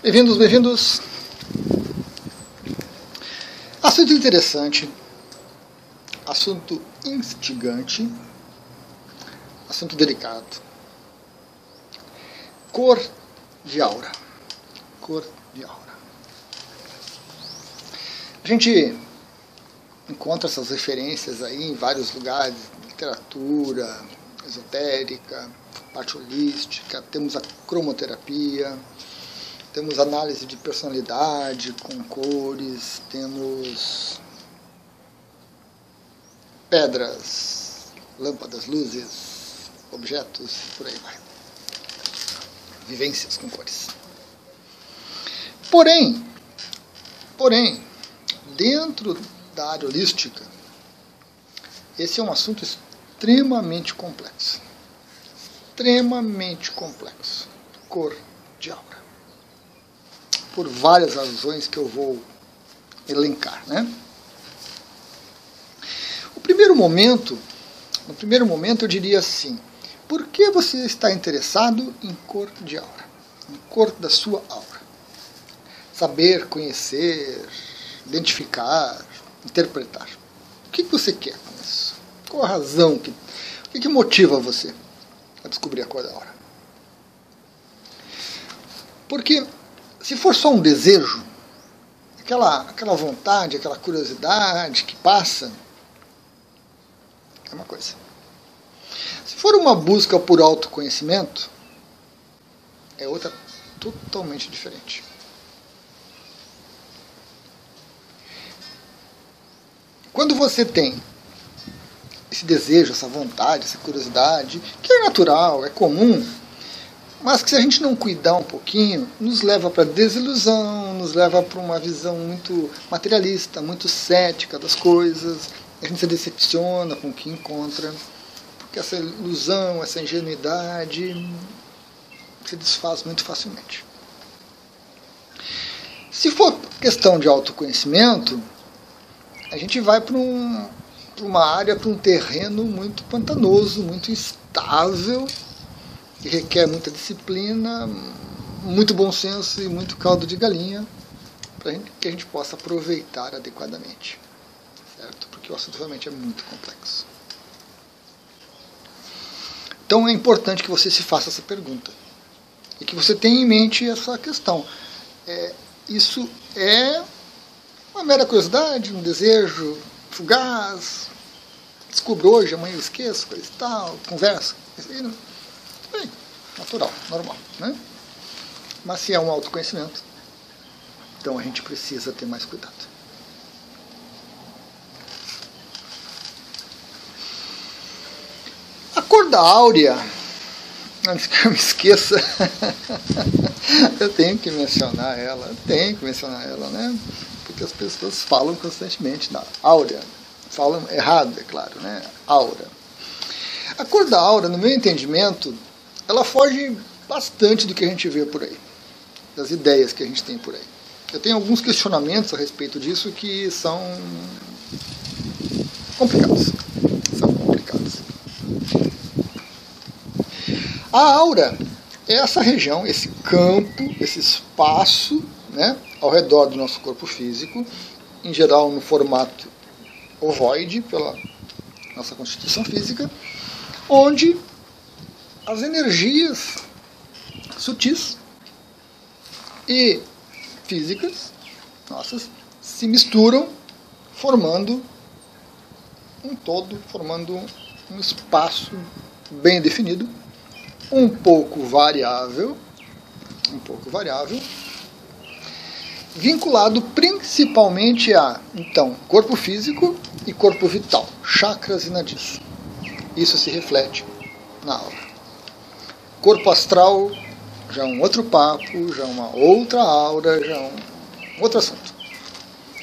Bem-vindos, bem-vindos. Assunto interessante, assunto instigante, assunto delicado. Cor de aura. Cor de aura. A gente encontra essas referências aí em vários lugares, literatura, esotérica, parte holística, temos a cromoterapia, temos análise de personalidade com cores, temos pedras, lâmpadas, luzes, objetos, por aí vai. Vivências com cores. Porém, dentro da área holística, esse é um assunto extremamente complexo. Extremamente complexo. Cor de aura. Por várias razões que eu vou elencar, né? No primeiro momento eu diria assim: por que você está interessado em cor de aura? Em cor da sua aura? Saber, conhecer, identificar, interpretar. O que você quer com isso? Qual a razão? O que motiva você a descobrir a cor da aura? Porque se for só um desejo, aquela vontade, aquela curiosidade que passa, é uma coisa. Se for uma busca por autoconhecimento, é outra totalmente diferente. Quando você tem esse desejo, essa vontade, essa curiosidade, que é natural, é comum, mas que se a gente não cuidar um pouquinho, nos leva para desilusão, nos leva para uma visão muito materialista, muito cética das coisas, a gente se decepciona com o que encontra, porque essa ilusão, essa ingenuidade se desfaz muito facilmente. Se for questão de autoconhecimento, a gente vai para uma área, para um terreno muito pantanoso, muito instável, que requer muita disciplina, muito bom senso e muito caldo de galinha, para que a gente possa aproveitar adequadamente, certo? Porque o assunto realmente é muito complexo. Então é importante que você se faça essa pergunta e que você tenha em mente essa questão. Isso é uma mera curiosidade, um desejo fugaz, descubro hoje, amanhã eu esqueço, coisa e tal, conversa, bem, natural, normal, né? Mas se é um autoconhecimento, então a gente precisa ter mais cuidado. A cor da áurea, antes que eu me esqueça, eu tenho que mencionar ela, né? Porque as pessoas falam constantemente da áurea, falam errado, é claro, né? Aura. A cor da áurea, no meu entendimento, ela foge bastante do que a gente vê por aí, das ideias que a gente tem por aí. Eu tenho alguns questionamentos a respeito disso que são complicados. A aura é essa região, esse campo, esse espaço, né, ao redor do nosso corpo físico, em geral no formato ovoide, pela nossa constituição física, onde as energias sutis e físicas nossas se misturam, formando um todo, formando um espaço bem definido, um pouco variável, vinculado principalmente a, então, corpo físico e corpo vital, chakras e nadis. Isso se reflete na aura. Corpo astral já é um outro papo, já é uma outra aura, já é um outro assunto.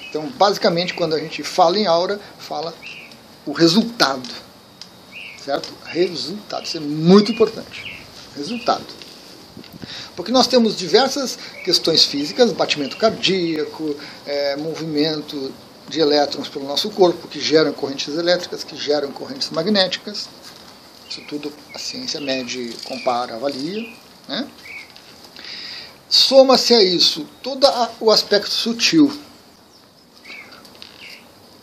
Então, basicamente, quando a gente fala em aura, fala o resultado. Certo? Resultado. Isso é muito importante. Resultado. Porque nós temos diversas questões físicas, batimento cardíaco, movimento de elétrons pelo nosso corpo, que geram correntes elétricas, que geram correntes magnéticas. Isso tudo a ciência mede, compara, avalia, né? Soma-se a isso todo o aspecto sutil.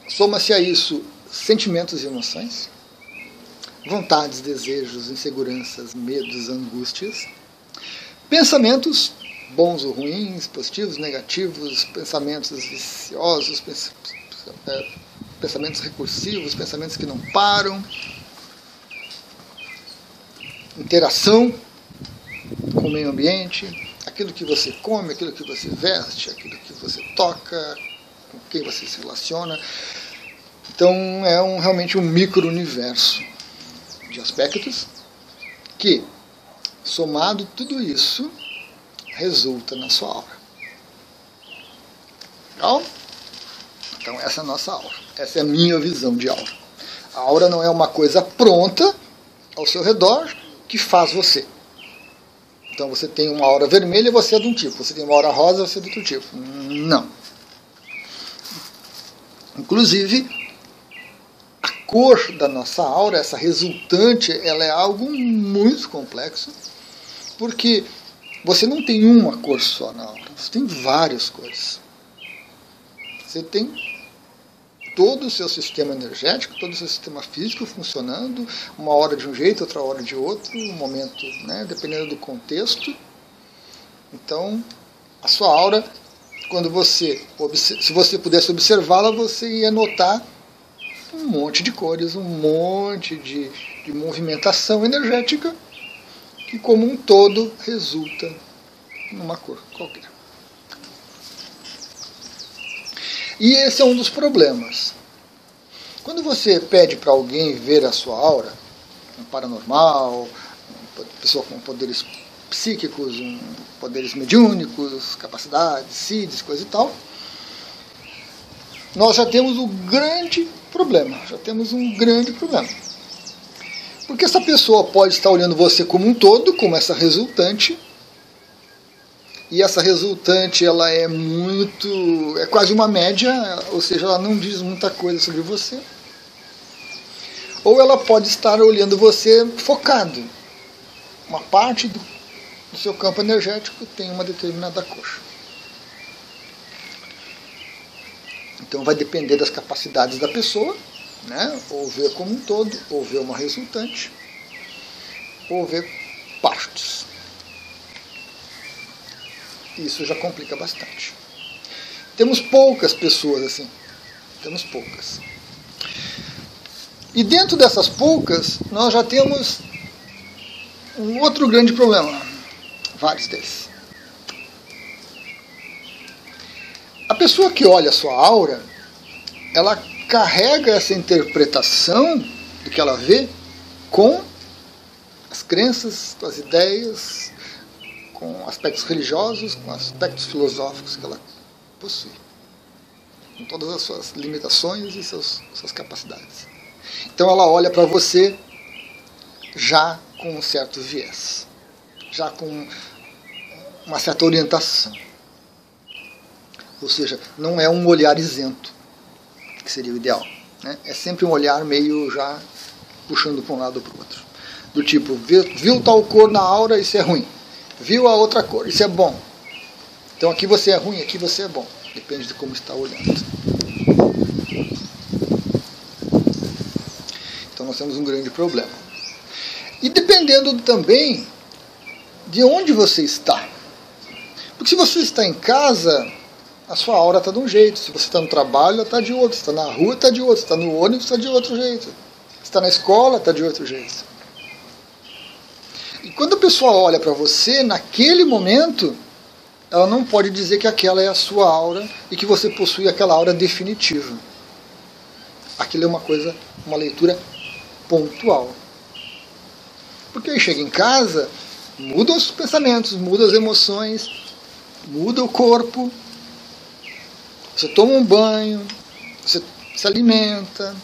Soma-se a isso sentimentos e emoções, vontades, desejos, inseguranças, medos, angústias, pensamentos bons ou ruins, positivos, negativos, pensamentos viciosos, pensamentos recursivos, pensamentos que não param, interação com o meio ambiente, aquilo que você come, aquilo que você veste, aquilo que você toca, com quem você se relaciona. Então é realmente um micro-universo de aspectos que, somado tudo isso, resulta na sua aura. Legal? Então essa é a nossa aura. Essa é a minha visão de aura. A aura não é uma coisa pronta ao seu redor que faz você. Então você tem uma aura vermelha, você é de um tipo. Você tem uma aura rosa, você é de outro tipo. Não. Inclusive, a cor da nossa aura, essa resultante, ela é algo muito complexo, porque você não tem uma cor só na aura, você tem várias cores. Você tem todo o seu sistema energético, todo o seu sistema físico funcionando, uma hora de um jeito, outra hora de outro, um momento, né, dependendo do contexto. Então, a sua aura, se você pudesse observá-la, você ia notar um monte de cores, um monte de movimentação energética, que como um todo resulta numa cor qualquer. E esse é um dos problemas. Quando você pede para alguém ver a sua aura, um paranormal, uma pessoa com poderes psíquicos, poderes mediúnicos, capacidades, CIDs, coisa e tal, nós já temos um grande problema. Porque essa pessoa pode estar olhando você como um todo, como essa resultante, e essa resultante ela é quase uma média, ou seja, ela não diz muita coisa sobre você. Ou ela pode estar olhando você focado. Uma parte do seu campo energético tem uma determinada cor. Então vai depender das capacidades da pessoa, né? Ou ver como um todo, ou ver uma resultante, ou ver partes. Isso já complica bastante. Temos poucas pessoas assim. Temos poucas. E dentro dessas poucas, nós já temos um outro grande problema. Vários deles. A pessoa que olha a sua aura, ela carrega essa interpretação do que ela vê com as crenças, com as ideias, com aspectos religiosos, com aspectos filosóficos que ela possui. Com todas as suas limitações e suas capacidades. Então ela olha para você já com um certo viés, já com uma certa orientação. Ou seja, não é um olhar isento, que seria o ideal, né? É sempre um olhar meio já puxando para um lado ou para o outro. Do tipo, viu tal cor na aura, isso é ruim. Viu a outra cor, isso é bom. Então aqui você é ruim, aqui você é bom. Depende de como está olhando. Então nós temos um grande problema. E dependendo também de onde você está. Porque se você está em casa, a sua aura está de um jeito. Se você está no trabalho, ela está de outro. Se está na rua, está de outro. Se está no ônibus, está de outro jeito. Se está na escola, está de outro jeito. E quando a pessoa olha para você, naquele momento, ela não pode dizer que aquela é a sua aura e que você possui aquela aura definitiva. Aquilo é uma leitura pontual. Porque aí chega em casa, muda os pensamentos, muda as emoções, muda o corpo, você toma um banho, você se alimenta,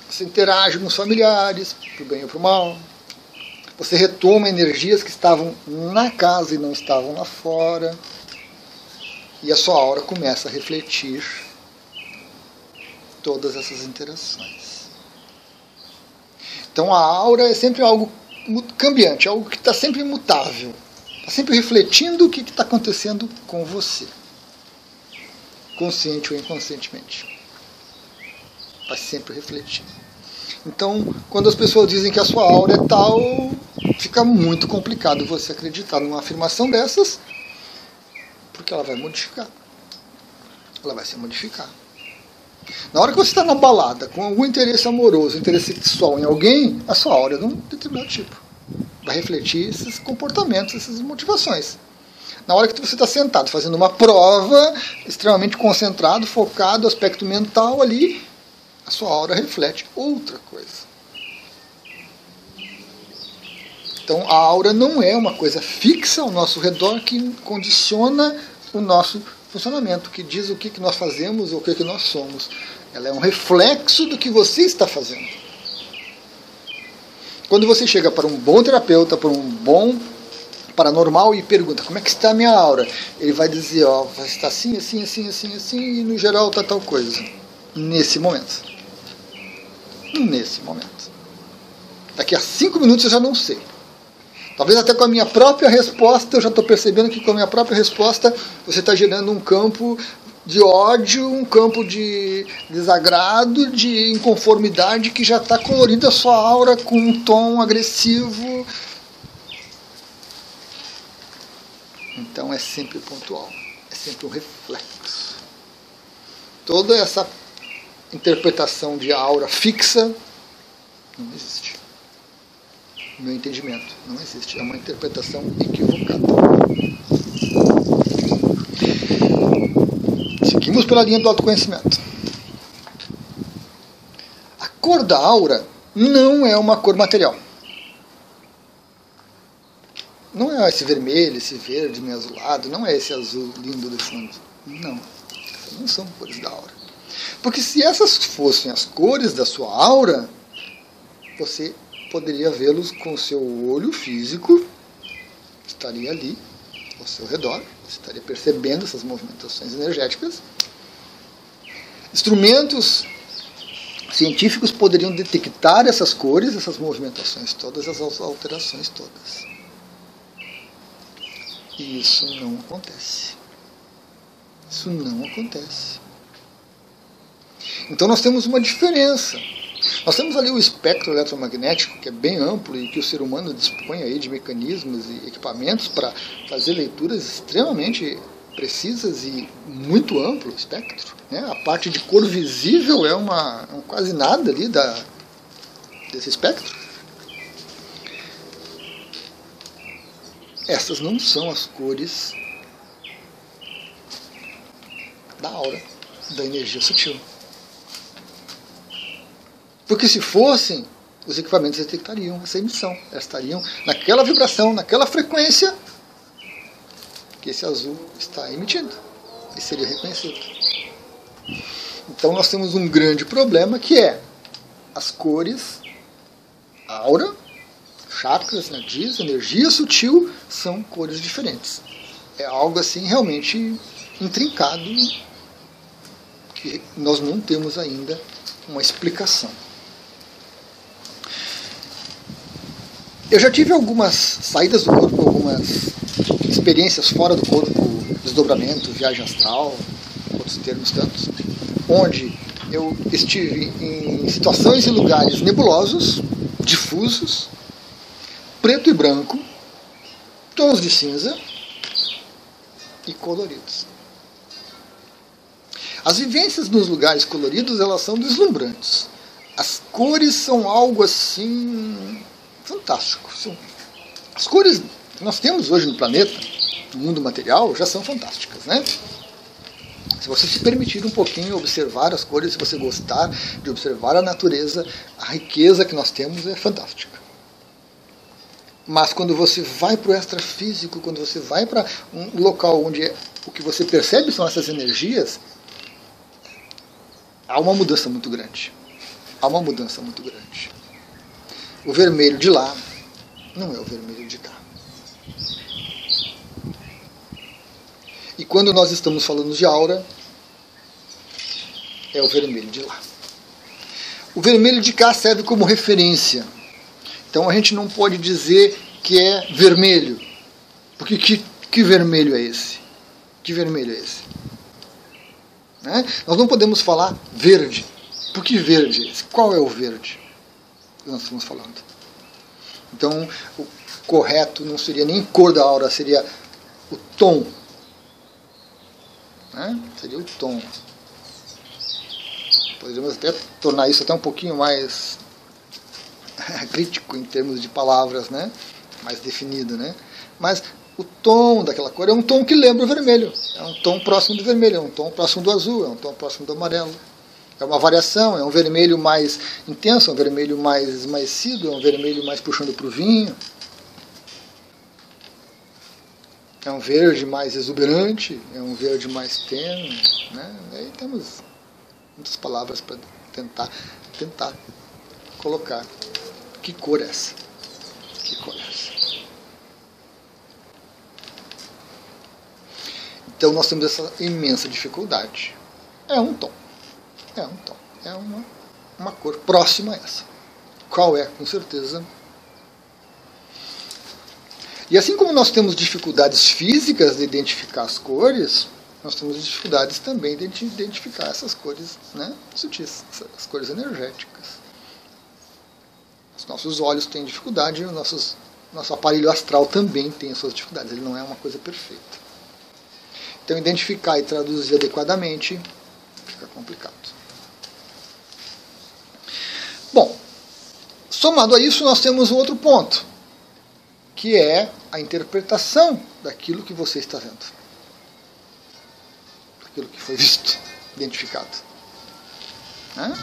você interage com os familiares, para o bem ou para o mal. Você retoma energias que estavam na casa e não estavam lá fora. E a sua aura começa a refletir todas essas interações. Então a aura é sempre algo cambiante, algo que está sempre imutável. Está sempre refletindo o que está acontecendo com você, consciente ou inconscientemente. Está sempre refletindo. Então, quando as pessoas dizem que a sua aura é tal, fica muito complicado você acreditar numa afirmação dessas, porque ela vai modificar. Ela vai se modificar. Na hora que você está na balada com algum interesse amoroso, interesse sexual em alguém, a sua aura é de um determinado tipo. Vai refletir esses comportamentos, essas motivações. Na hora que você está sentado fazendo uma prova, extremamente concentrado, focado, aspecto mental ali, a sua aura reflete outra coisa. Então a aura não é uma coisa fixa ao nosso redor que condiciona o nosso funcionamento, que diz o que nós fazemos ou o que nós somos. Ela é um reflexo do que você está fazendo. Quando você chega para um bom terapeuta, para um bom paranormal e pergunta como é que está a minha aura, ele vai dizer, ó, vai estar assim, assim, assim, assim, assim, e no geral está tal coisa. Nesse momento. Nesse momento. Daqui a 5 minutos eu já não sei. Talvez até com a minha própria resposta, eu já estou percebendo que com a minha própria resposta você está gerando um campo de ódio, um campo de desagrado, de inconformidade que já está colorindo a sua aura com um tom agressivo. Então é sempre pontual, é sempre um reflexo. Toda essa interpretação de aura fixa não existe. No meu entendimento, não existe. É uma interpretação equivocada. Seguimos pela linha do autoconhecimento. A cor da aura não é uma cor material. Não é esse vermelho, esse verde meio azulado, não é esse azul lindo do fundo. Não. Essas não são cores da aura. Porque se essas fossem as cores da sua aura, você poderia vê-los com o seu olho físico, estaria ali ao seu redor, você estaria percebendo essas movimentações energéticas. Instrumentos científicos poderiam detectar essas cores, essas movimentações todas, essas alterações todas. E isso não acontece. Isso não acontece. Então nós temos uma diferença. Nós temos ali o espectro eletromagnético, que é bem amplo e que o ser humano dispõe aí de mecanismos e equipamentos para fazer leituras extremamente precisas e muito amplo espectro. Né? A parte de cor visível é um quase nada ali desse espectro. Essas não são as cores da aura, da energia sutil. Porque se fossem, os equipamentos detectariam essa emissão. Elas estariam naquela vibração, naquela frequência que esse azul está emitindo. E seria reconhecido. Então nós temos um grande problema que é as cores, aura, chakras, nadis, energia sutil, são cores diferentes. É algo assim realmente intrincado que nós não temos ainda uma explicação. Eu já tive algumas saídas do corpo, algumas experiências fora do corpo, desdobramento, viagem astral, outros termos tantos, onde eu estive em situações e lugares nebulosos, difusos, preto e branco, tons de cinza e coloridos. As vivências nos lugares coloridos, elas são deslumbrantes. As cores são algo assim fantástico. As cores que nós temos hoje no planeta, no mundo material, já são fantásticas, né? Se você se permitir um pouquinho observar as cores, se você gostar de observar a natureza, a riqueza que nós temos é fantástica. Mas quando você vai para o extrafísico, quando você vai para um local onde o que você percebe são essas energias, há uma mudança muito grande. Há uma mudança muito grande. O vermelho de lá não é o vermelho de cá. E quando nós estamos falando de aura, é o vermelho de lá. O vermelho de cá serve como referência. Então a gente não pode dizer que é vermelho. Porque que vermelho é esse? Que vermelho é esse? Né? Nós não podemos falar verde. Por que verde é esse? Qual é o verde que nós estamos falando? Então, o correto não seria nem cor da aura, seria o tom. Né? Seria o tom. Poderíamos até tornar isso até um pouquinho mais crítico em termos de palavras, né? Mais definido, né? Mas o tom daquela cor é um tom que lembra o vermelho. É um tom próximo do vermelho, é um tom próximo do azul, é um tom próximo do amarelo. É uma variação, é um vermelho mais intenso, é um vermelho mais esmaecido, é um vermelho mais puxando para o vinho. É um verde mais exuberante, é um verde mais tênue. Né? Aí temos muitas palavras para tentar colocar. Que cor é essa? Que cor é essa? Então nós temos essa imensa dificuldade. É um tom. É um tom. É uma cor próxima a essa. Qual é, com certeza? E assim como nós temos dificuldades físicas de identificar as cores, nós temos dificuldades também de identificar essas cores, né, sutis, as cores energéticas. Os nossos olhos têm dificuldade e o nosso aparelho astral também tem as suas dificuldades. Ele não é uma coisa perfeita. Então, identificar e traduzir adequadamente fica complicado. Bom, somado a isso, nós temos um outro ponto, que é a interpretação daquilo que você está vendo. Daquilo que foi visto, identificado. Né?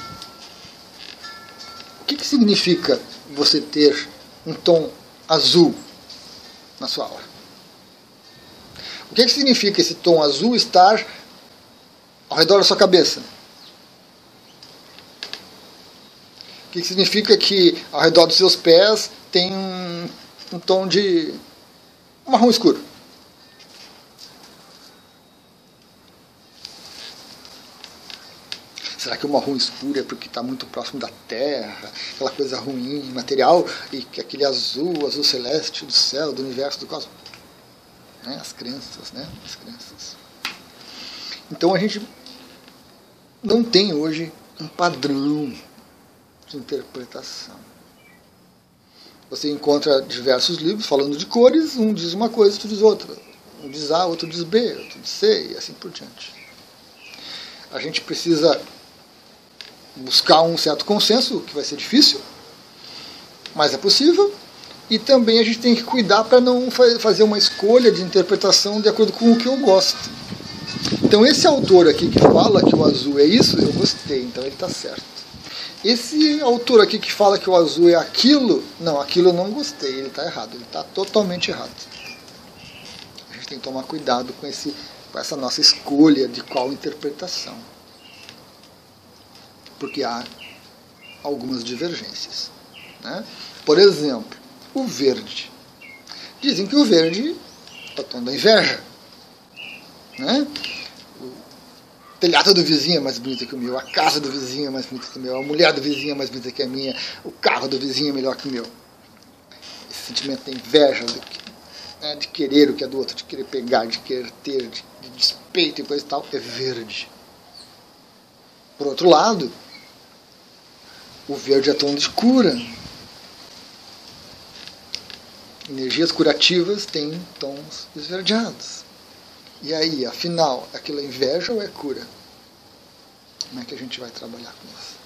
O que significa você ter um tom azul na sua aura? O que significa esse tom azul estar ao redor da sua cabeça? O que significa que ao redor dos seus pés tem um tom de marrom escuro? Será que o marrom escuro é porque está muito próximo da Terra, aquela coisa ruim, material, e que aquele azul celeste do céu, do universo, do cosmos? Né? As crenças, né? As crenças. Então a gente não tem hoje um padrão de interpretação. Você encontra diversos livros falando de cores, um diz uma coisa, outro diz outra. Um diz A, outro diz B, outro diz C, e assim por diante. A gente precisa buscar um certo consenso, que vai ser difícil, mas é possível. E também a gente tem que cuidar para não fazer uma escolha de interpretação de acordo com o que eu gosto. Então esse autor aqui que fala que o azul é isso, eu gostei, então ele está certo. Esse autor aqui que fala que o azul é aquilo, não, aquilo eu não gostei, ele está errado, ele está totalmente errado. A gente tem que tomar cuidado com essa nossa escolha de qual interpretação. Porque há algumas divergências. Né? Por exemplo, o verde. Dizem que o verde é o tom da inveja. Né? O telhado do vizinho é mais bonito que o meu, a casa do vizinho é mais bonita que o meu, a mulher do vizinho é mais bonita que a minha, o carro do vizinho é melhor que o meu. Esse sentimento de inveja, de querer o que é do outro, de querer pegar, de querer ter, de despeito e coisa e tal, é verde. Por outro lado, o verde é tom de cura. Energias curativas têm tons esverdeados. E aí, afinal, aquilo é inveja ou é cura? Como é que a gente vai trabalhar com isso?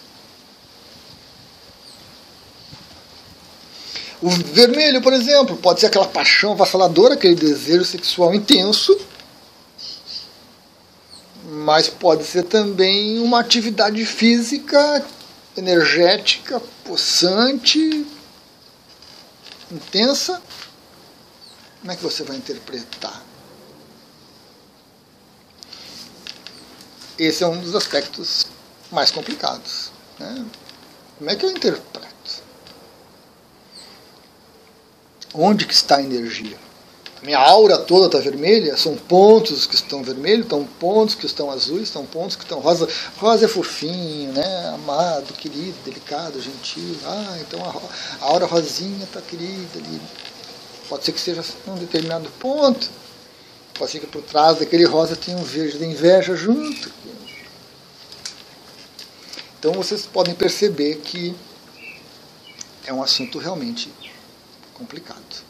O vermelho, por exemplo, pode ser aquela paixão avassaladora, aquele desejo sexual intenso, mas pode ser também uma atividade física, energética, possante, intensa. Como é que você vai interpretar? Esse é um dos aspectos mais complicados. Né? Como é que eu interpreto? Onde que está a energia? A minha aura toda está vermelha? São pontos que estão vermelhos, estão pontos que estão azuis, estão pontos que estão rosa. Rosa é fofinho, né? Amado, querido, delicado, gentil. Ah, então a aura rosinha está querida ali. Pode ser que seja um determinado ponto. Pode ser que por trás daquele rosa tenha um verde da inveja junto. Então vocês podem perceber que é um assunto realmente complicado,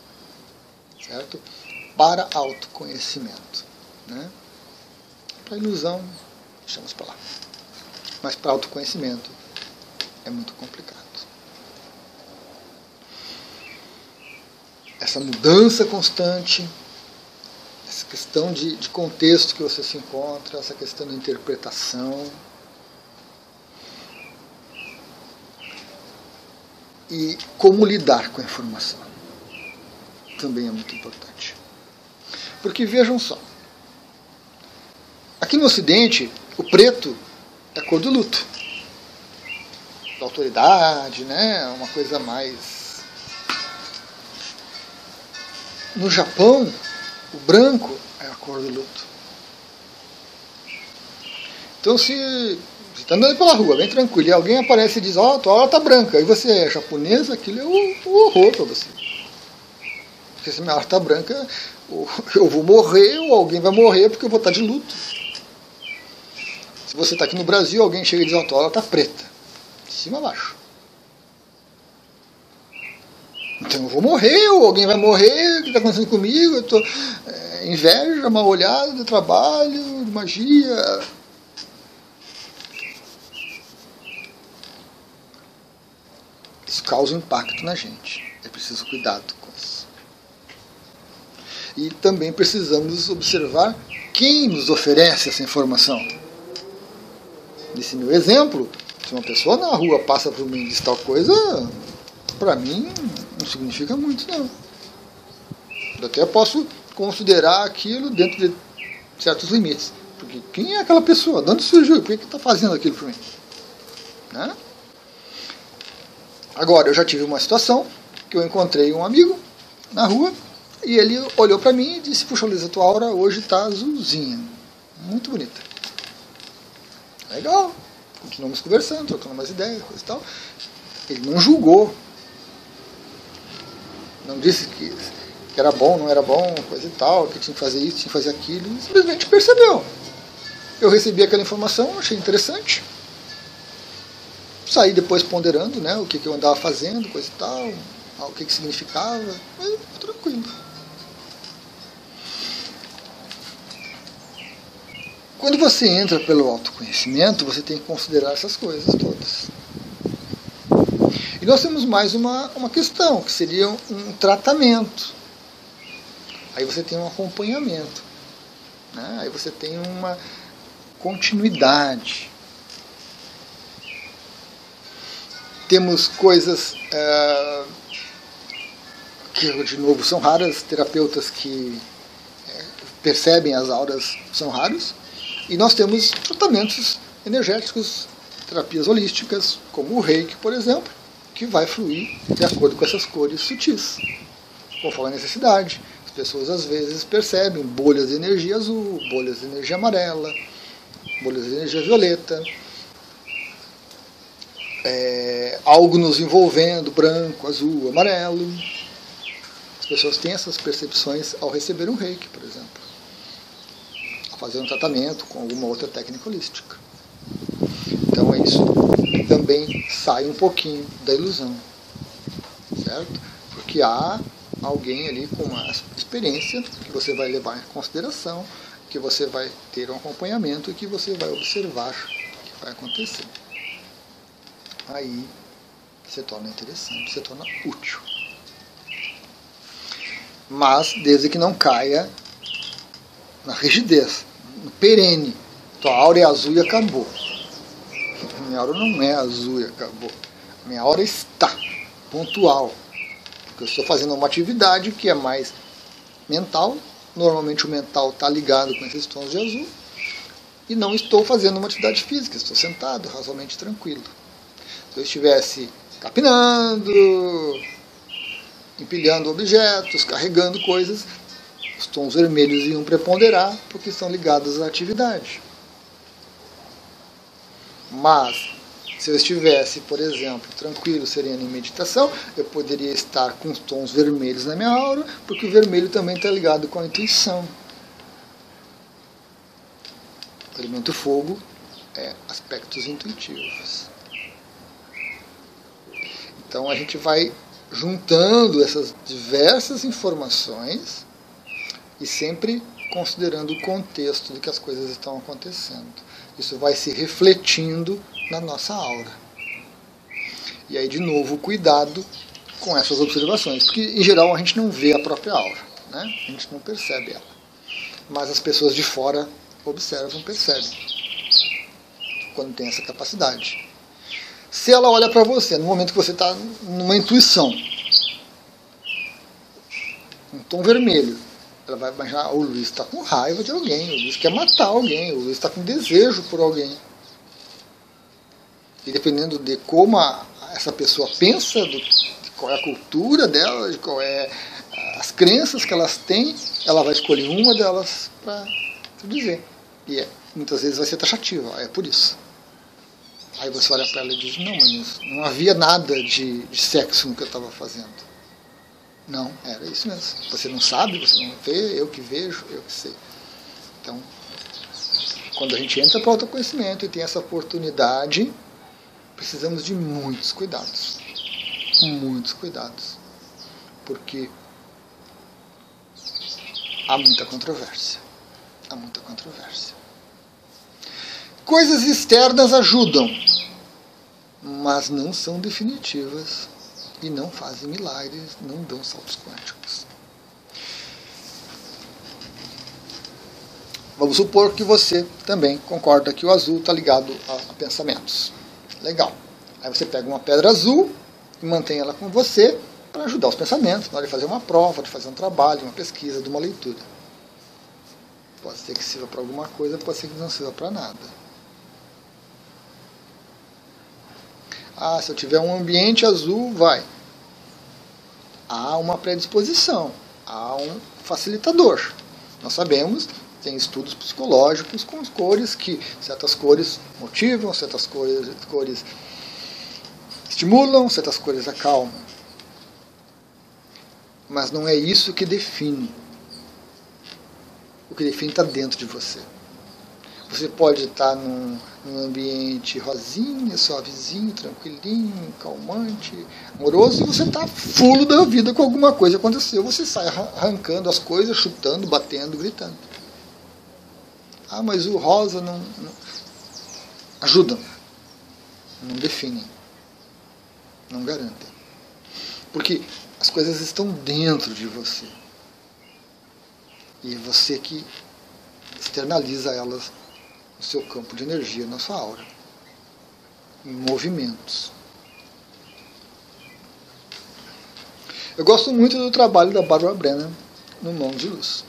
certo? Para autoconhecimento, né? Para ilusão, deixamos para lá. Mas para autoconhecimento é muito complicado. Essa mudança constante, essa questão de contexto que você se encontra, essa questão da interpretação, e como lidar com a informação também é muito importante. Porque vejam só, aqui no Ocidente, o preto é a cor do luto, da autoridade, né? Uma coisa mais... No Japão, o branco é a cor do luto. Então, se você está andando pela rua, bem tranquilo, e alguém aparece e diz, ó, tua aura está branca, e você é japonesa, aquilo é um horror para você. Porque se minha aura está branca, eu vou morrer, ou alguém vai morrer porque eu vou estar de luto. Se você está aqui no Brasil, alguém chega e diz, ó, tua aura está preta, de cima a baixo. Então eu vou morrer, ou alguém vai morrer, o que está acontecendo comigo? Eu tô, inveja, mal olhado, trabalho, magia. Isso causa um impacto na gente. É preciso cuidado com isso. E também precisamos observar quem nos oferece essa informação. Nesse meu exemplo, se uma pessoa na rua passa por mim e diz tal coisa, para mim não significa muito, não. Eu até posso considerar aquilo dentro de certos limites. Porque quem é aquela pessoa? De onde surgiu? Por que está fazendo aquilo para mim? Né? Agora, eu já tive uma situação que eu encontrei um amigo na rua e ele olhou para mim e disse, puxa, Luísa, tua aura hoje está azulzinha. Muito bonita. Legal. Continuamos conversando, trocando umas ideias, coisa e tal. Ele não julgou. Não disse que era bom, não era bom, coisa e tal, que tinha que fazer isso, tinha que fazer aquilo. Ele simplesmente percebeu. Eu recebi aquela informação, achei interessante. Saí depois ponderando, né, o que eu andava fazendo, coisa e tal, o que significava, mas tranquilo. Quando você entra pelo autoconhecimento, você tem que considerar essas coisas todas. E nós temos mais uma questão, que seria um tratamento. Aí você tem um acompanhamento, né? Aí você tem uma continuidade. Temos coisas que, de novo, são raras, terapeutas que percebem as auras são raros, e nós temos tratamentos energéticos, terapias holísticas, como o Reiki, por exemplo, que vai fluir de acordo com essas cores sutis, conforme a necessidade. As pessoas às vezes percebem bolhas de energia azul, bolhas de energia amarela, bolhas de energia violeta, algo nos envolvendo, branco, azul, amarelo. As pessoas têm essas percepções ao receber um Reiki, por exemplo, ao fazer um tratamento com alguma outra técnica holística. Então é isso. Também sai um pouquinho da ilusão, certo? Porque há alguém ali com uma experiência que você vai levar em consideração, que você vai ter um acompanhamento e que você vai observar o que vai acontecer. Aí se torna interessante, se torna útil. Mas desde que não caia na rigidez, no perene. Tua aura é azul e acabou. Minha aura não é azul e acabou. Minha aura está pontual. Porque eu estou fazendo uma atividade que é mais mental. Normalmente o mental está ligado com esses tons de azul. E não estou fazendo uma atividade física. Estou sentado, razoavelmente tranquilo. Se eu estivesse capinando, empilhando objetos, carregando coisas, os tons vermelhos iam preponderar porque estão ligados à atividade. Mas, Se eu estivesse, por exemplo, tranquilo, sereno em meditação, eu poderia estar com os tons vermelhos na minha aura, porque o vermelho também está ligado com a intuição. O elemento fogo é aspectos intuitivos. Então a gente vai juntando essas diversas informações e sempre considerando o contexto de que as coisas estão acontecendo. Isso vai se refletindo na nossa aura. E aí, de novo, cuidado com essas observações, porque em geral a gente não vê a própria aura, né? A gente não percebe ela. Mas as pessoas de fora observam, percebem, quando tem essa capacidade. Se ela olha para você, no momento que você está numa intuição, um tom vermelho, ela vai imaginar, o Luiz está com raiva de alguém, o Luiz quer matar alguém, o Luiz está com desejo por alguém. E dependendo de como essa pessoa pensa, de qual é a cultura dela, de qual é as crenças que elas têm, ela vai escolher uma delas para dizer. E muitas vezes vai ser taxativa, é por isso. Aí você olha para ela e diz, não, mas não havia nada de sexo no que eu estava fazendo. Não, era isso mesmo. Você não sabe, você não vê, eu que vejo, eu que sei. Então, quando a gente entra para o autoconhecimento e tem essa oportunidade, precisamos de muitos cuidados. Muitos cuidados. Porque há muita controvérsia. Há muita controvérsia. Coisas externas ajudam, mas não são definitivas e não fazem milagres, não dão saltos quânticos. Vamos supor que você também concorda que o azul está ligado a pensamentos. Legal. Aí você pega uma pedra azul e mantém ela com você para ajudar os pensamentos, na hora de fazer uma prova, de fazer um trabalho, uma pesquisa, de uma leitura. Pode ser que sirva para alguma coisa, pode ser que não sirva para nada. Ah, se eu tiver um ambiente azul, vai. Há uma predisposição, há um facilitador. Nós sabemos, tem estudos psicológicos com as cores, que certas cores motivam, certas cores estimulam, certas cores acalmam. Mas não é isso que define. O que define está dentro de você. Você pode estar num ambiente rosinha, suavezinho, tranquilinho, calmante, amoroso, e você está fulo da vida com alguma coisa aconteceu. Você sai arrancando as coisas, chutando, batendo, gritando. Ah, mas o rosa não ajudam. Não definem. Não garantem. Porque as coisas estão dentro de você. E é você que externaliza elas no seu campo de energia, na sua aura, em movimentos. Eu gosto muito do trabalho da Barbara Brennan no Mãos de Luz,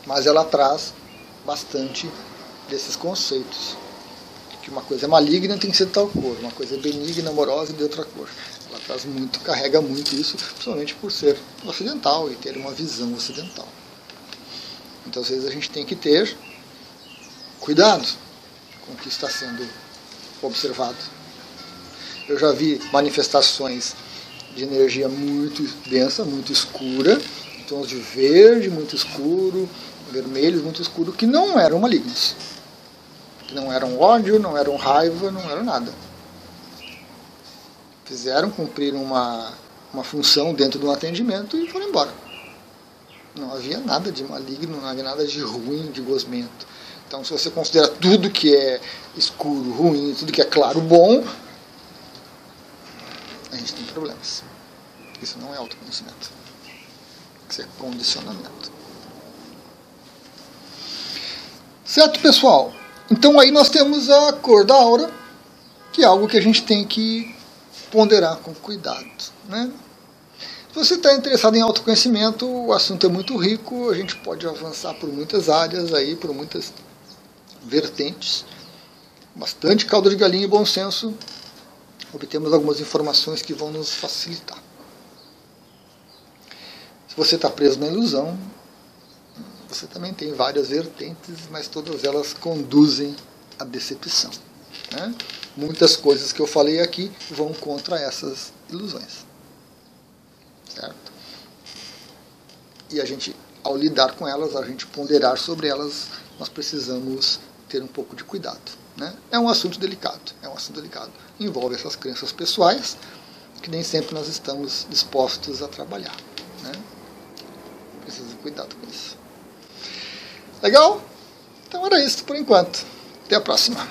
mas ela traz bastante desses conceitos, que uma coisa é maligna tem que ser de tal cor, uma coisa é benigna, amorosa e de outra cor. Ela traz muito, carrega muito isso, principalmente por ser ocidental e ter uma visão ocidental. Então às vezes a gente tem que ter cuidado com o que está sendo observado. Eu já vi manifestações de energia muito densa, muito escura, tons de verde muito escuro, vermelhos muito escuro, que não eram malignos. Que não eram ódio, não eram raiva, não eram nada. Fizeram cumprir uma função dentro de um atendimento e foram embora. Não havia nada de maligno, não havia nada de ruim, de gosmento. Então, se você considera tudo que é escuro, ruim, tudo que é claro, bom, a gente tem problemas. Isso não é autoconhecimento. Isso é condicionamento. Certo, pessoal? Então, aí nós temos a cor da aura, que é algo que a gente tem que ponderar com cuidado, né? Se você está interessado em autoconhecimento, o assunto é muito rico, a gente pode avançar por muitas áreas, aí, por muitas vertentes, bastante caldo de galinha e bom senso, obtemos algumas informações que vão nos facilitar. Se você está preso na ilusão, você também tem várias vertentes, mas todas elas conduzem à decepção. né? Muitas coisas que eu falei aqui vão contra essas ilusões. Certo? E a gente, ao lidar com elas, a gente ponderar sobre elas, nós precisamos ter um pouco de cuidado, né? É um assunto delicado, envolve essas crenças pessoais que nem sempre nós estamos dispostos a trabalhar, né? Precisa de cuidado com isso. Legal? Então era isso por enquanto. Até a próxima.